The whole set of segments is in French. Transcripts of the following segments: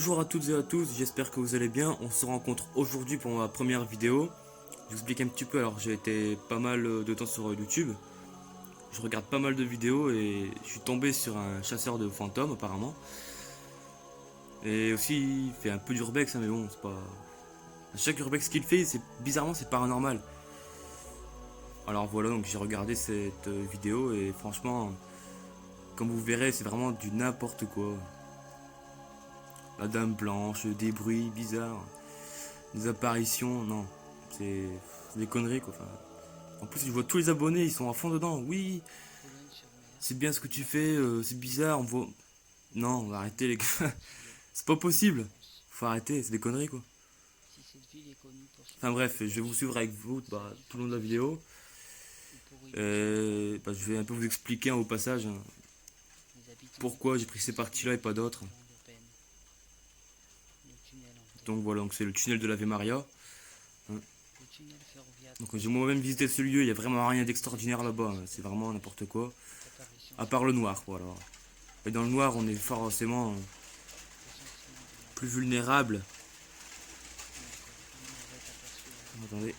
Bonjour à toutes et à tous, j'espère que vous allez bien. On se rencontre aujourd'hui pour ma première vidéo. Je vous explique un petit peu, alors j'ai été pas mal de temps sur YouTube. Je regarde pas mal de vidéos et je suis tombé sur un chasseur de fantômes apparemment. Et aussi il fait un peu d'urbex, hein, mais bon, c'est pas... À chaque urbex qu'il fait, c'est bizarrement c'est paranormal. Alors voilà, donc j'ai regardé cette vidéo et franchement, comme vous verrez, c'est vraiment du n'importe quoi. La dame blanche, des bruits bizarres, des apparitions, non, c'est des conneries quoi. Enfin, en plus, je vois tous les abonnés, ils sont à fond dedans. Oui, c'est bien ce que tu fais, c'est bizarre, on voit. Non, on va arrêter les gars. C'est pas possible. Faut arrêter, c'est des conneries quoi. Enfin bref, je vais vous suivre avec vous tout le long de la vidéo. Je vais un peu vous expliquer au passage pourquoi j'ai pris ces parties-là et pas d'autres. Donc voilà, donc c'est le tunnel de l'Ave Maria. Hein. Donc j'ai moi-même visité ce lieu, il n'y a vraiment rien d'extraordinaire là-bas, hein. C'est vraiment n'importe quoi. À part le noir, voilà. Et dans le noir, on est forcément plus vulnérable. Attendez.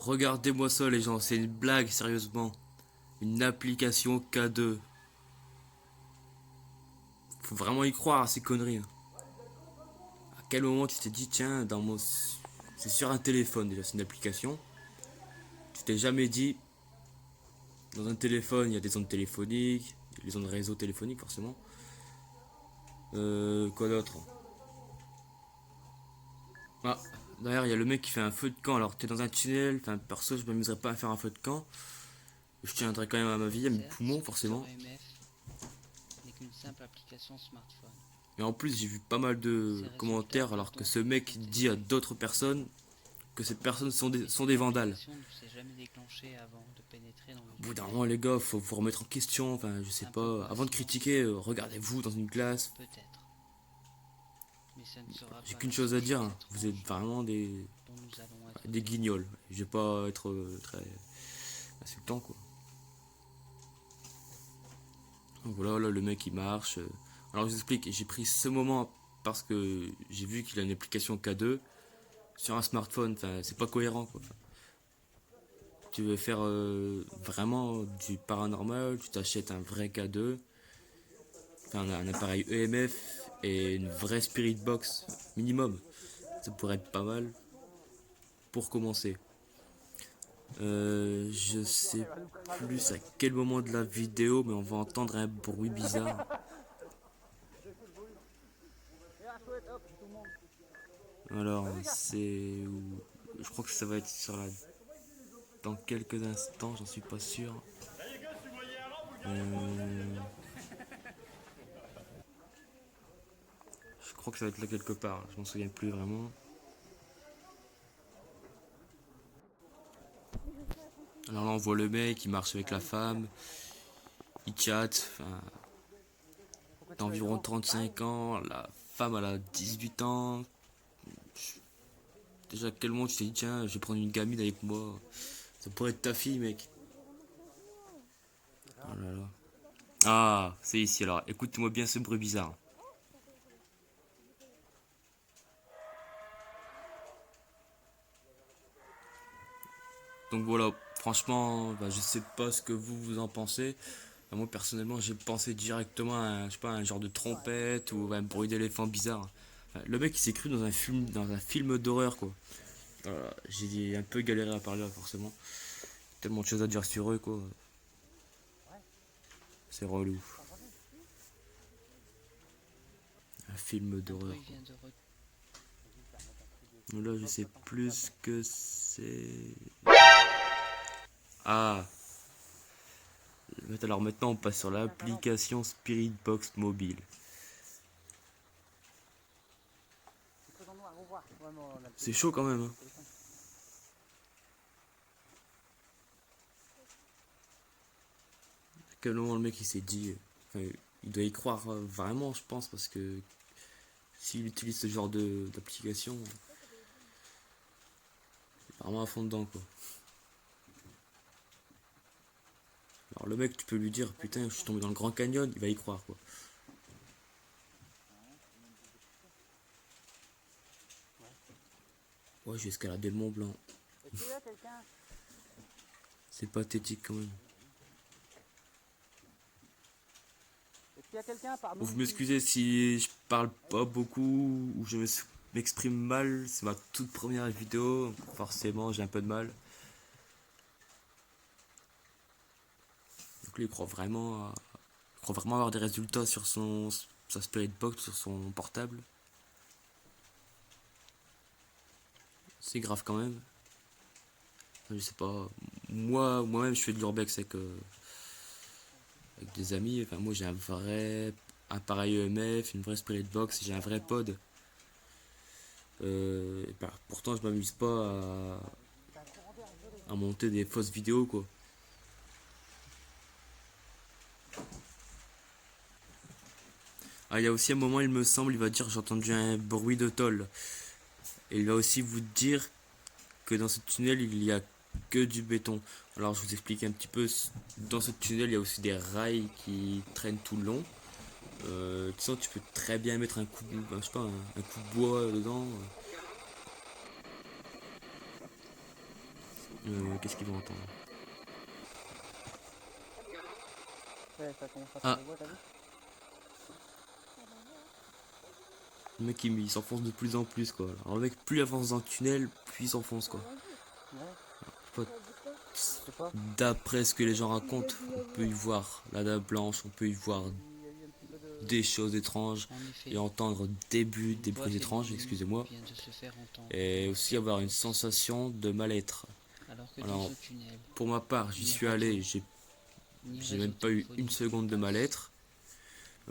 Regardez-moi ça les gens, c'est une blague sérieusement. Une application K2. Faut vraiment y croire à ces conneries, hein. À quel moment tu t'es dit tiens dans mon... C'est sur un téléphone déjà, c'est une application. Tu t'es jamais dit dans un téléphone il y a des ondes téléphoniques, les ondes réseau téléphonique forcément. Quoi d'autre? Ah, derrière il y a le mec qui fait un feu de camp. Alors t'es dans un tunnel, enfin perso je m'amuserais pas à faire un feu de camp. Je tiendrai quand même à ma vie, à mes poumons forcément. Et en plus j'ai vu pas mal de commentaires alors que ce mec dit à d'autres personnes que ces personnes sont des vandales. Au bout d'un moment les gars, faut vous remettre en question, enfin je sais pas. Avant de critiquer, regardez-vous dans une glace. J'ai qu'une chose à dire, hein. Vous êtes vraiment des guignols. Je vais pas être très insultant quoi. Donc voilà, là le mec il marche. Alors je vous explique, j'ai pris ce moment parce que j'ai vu qu'il a une application K2 sur un smartphone, enfin c'est pas cohérent quoi. Tu veux faire vraiment du paranormal, tu t'achètes un vrai K2, enfin un appareil EMF et une vraie Spirit Box minimum. Ça pourrait être pas mal pour commencer. Je sais plus à quel moment de la vidéo, mais on va entendre un bruit bizarre. Alors, c'est où? Je crois que ça va être sur la... Dans quelques instants, j'en suis pas sûr. Je crois que ça va être là quelque part. Je m'en souviens plus vraiment. Alors là, on voit le mec, il marche avec la femme. Il chatte. Enfin, d'environ 35 ans. La femme, elle a 18 ans. Déjà, à quel moment tu t'es dit, tiens, je vais prendre une gamine avec moi. Ça pourrait être ta fille, mec. Oh là là. Ah, c'est ici alors. Écoute-moi bien ce bruit bizarre. Donc voilà, franchement, je sais pas ce que vous en pensez. Moi personnellement, j'ai pensé directement à un, je sais pas, un genre de trompette ou un bruit d'éléphant bizarre. Le mec il s'est cru dans un film d'horreur quoi. J'ai un peu galéré à parler là, forcément. Tellement de choses à dire sur eux quoi. C'est relou. Un film d'horreur. Là je sais plus ce que c'est. Ah. Alors maintenant on passe sur l'application Spirit Box mobile. C'est chaud quand même, hein. À quel moment le mec il s'est dit. Enfin, il doit y croire vraiment, je pense, parce que s'il utilise ce genre d'application, c'est vraiment à fond dedans quoi. Alors le mec, tu peux lui dire putain, je suis tombé dans le Grand Canyon, il va y croire quoi. Ouais, j'ai escaladé le Mont Blanc. Est-ce qu'il y a quelqu'un? C'est pathétique quand même. Est-ce qu'il y a quelqu'un parmi Vous nous m'excusez si je parle pas beaucoup ou je m'exprime mal. C'est ma toute première vidéo. Forcément, j'ai un peu de mal. Donc lui, il croit vraiment avoir des résultats sur sa Spirit Box, sur son portable. C'est grave quand même. Je sais pas. Moi-même, je fais de l'urbex avec des amis. Enfin, moi, j'ai un vrai appareil EMF, une vraie Spirit Box, j'ai un vrai pod. Pourtant, je m'amuse pas à monter des fausses vidéos, quoi. Ah, il y a aussi un moment, il me semble, il va dire j'ai entendu un bruit de tôle. Et il va aussi vous dire que dans ce tunnel, il y a que du béton. Alors, je vous explique un petit peu. Dans ce tunnel, il y a aussi des rails qui traînent tout le long. Tu peux très bien mettre un coup, je sais pas, un coup de bois dedans. Qu'est-ce qu'ils vont entendre? Ouais, ça commence à faire Ah, des voix, t'as vu? le mec il s'enfonce de plus en plus, quoi. Alors le mec, plus il avance dans le tunnel, plus il s'enfonce, quoi. Ouais, Pas- je sais pas. D'après ce que les gens racontent, on peut y voir la dame blanche, on peut y voir Il y a eu un petit peu de... des choses étranges En effet, et entendre des bruits étranges, excusez-moi. vient de se faire entendre, Et aussi avoir une sensation de mal-être. alors que Alors, dans ce tunnel, pour ma part, j'y ni suis radio, allé, ni j'ai réseau même pas eu une téléphonique seconde de passe. mal-être.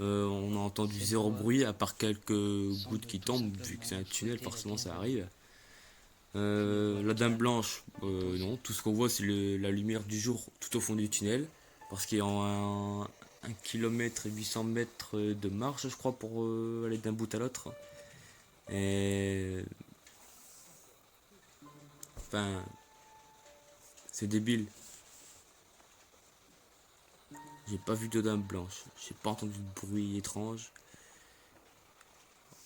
On a entendu Cette zéro voix bruit, à part quelques semble gouttes qui tout tombent, vu que c'est un simplement tunnel, souhaiter la forcément ça bienvenue. arrive. Une voix La dame calme, blanche, posée. non, tout ce qu'on voit c'est la lumière du jour tout au fond du tunnel, parce qu'il y a un kilomètre et 800 mètres de marche, je crois, pour aller d'un bout à l'autre. Et enfin, c'est débile. J'ai pas vu de dame blanche, j'ai pas entendu de bruit étrange.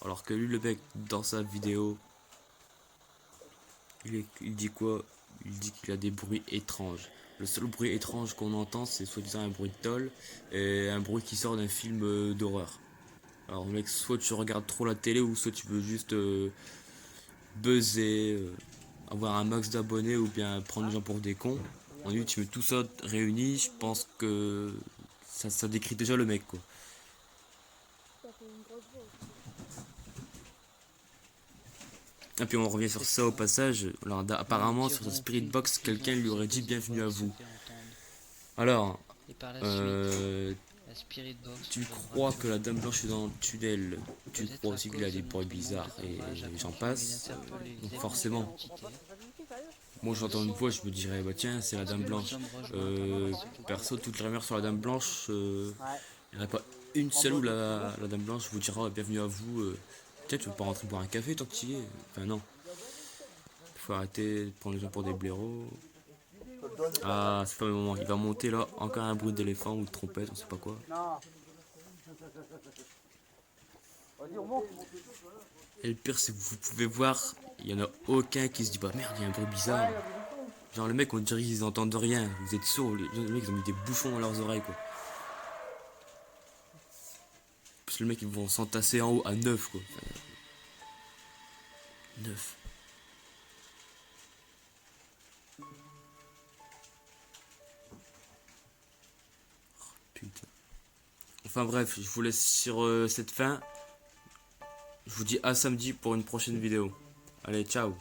Alors que lui, le mec, dans sa vidéo, il dit quoi? Il dit qu'il a des bruits étranges. Le seul bruit étrange qu'on entend, c'est soi-disant un bruit de tôle et un bruit qui sort d'un film d'horreur. Alors, mec, soit tu regardes trop la télé ou soit tu veux juste buzzer, avoir un max d'abonnés ou bien prendre les gens pour des cons. En lui, tu mets tout ça réuni, je pense que ça décrit déjà le mec, quoi. Et puis on revient sur ça au passage. Alors, apparemment, sur sa Spirit Box, quelqu'un lui aurait dit bienvenue à vous. Alors, Et par la euh, suite, la Spirit Box tu lui crois donnera que la dame blanche est dans le tunnel, tu peut-être crois à aussi qu'il cause a de des bruits notre bizarres manque de et courage à j'en continuer passe. d'interpeller Donc les forcément, entités. moi j'entends une voix, je me dirais bah tiens c'est la dame Nous blanche. sommes rejoints à travers ce Perso, toute la rumeur sur la dame blanche, Ouais. il n'y en a pas une seule où la dame blanche vous dira bienvenue à vous. Tiens, tu veux pas rentrer boire un café tant que tu y es? Enfin non, il faut arrêter de prendre les gens pour des blaireaux. Ah, c'est pas le moment, il va monter là, encore un bruit d'éléphant ou de trompette, on sait pas quoi. Non. Vas-y, on monte. Et le pire, c'est que vous pouvez voir, il y en a aucun qui se dit bah merde, il y a un bruit bizarre. Genre, le mec, on dirait qu'ils entendent rien, vous êtes sourds, les mecs, ils ont mis des bouchons dans leurs oreilles, quoi. Parce que le mec, ils vont s'entasser en haut à 9, quoi. Enfin, 9. Putain. Enfin bref, je vous laisse sur cette fin. Je vous dis à samedi pour une prochaine vidéo. Allez, ciao.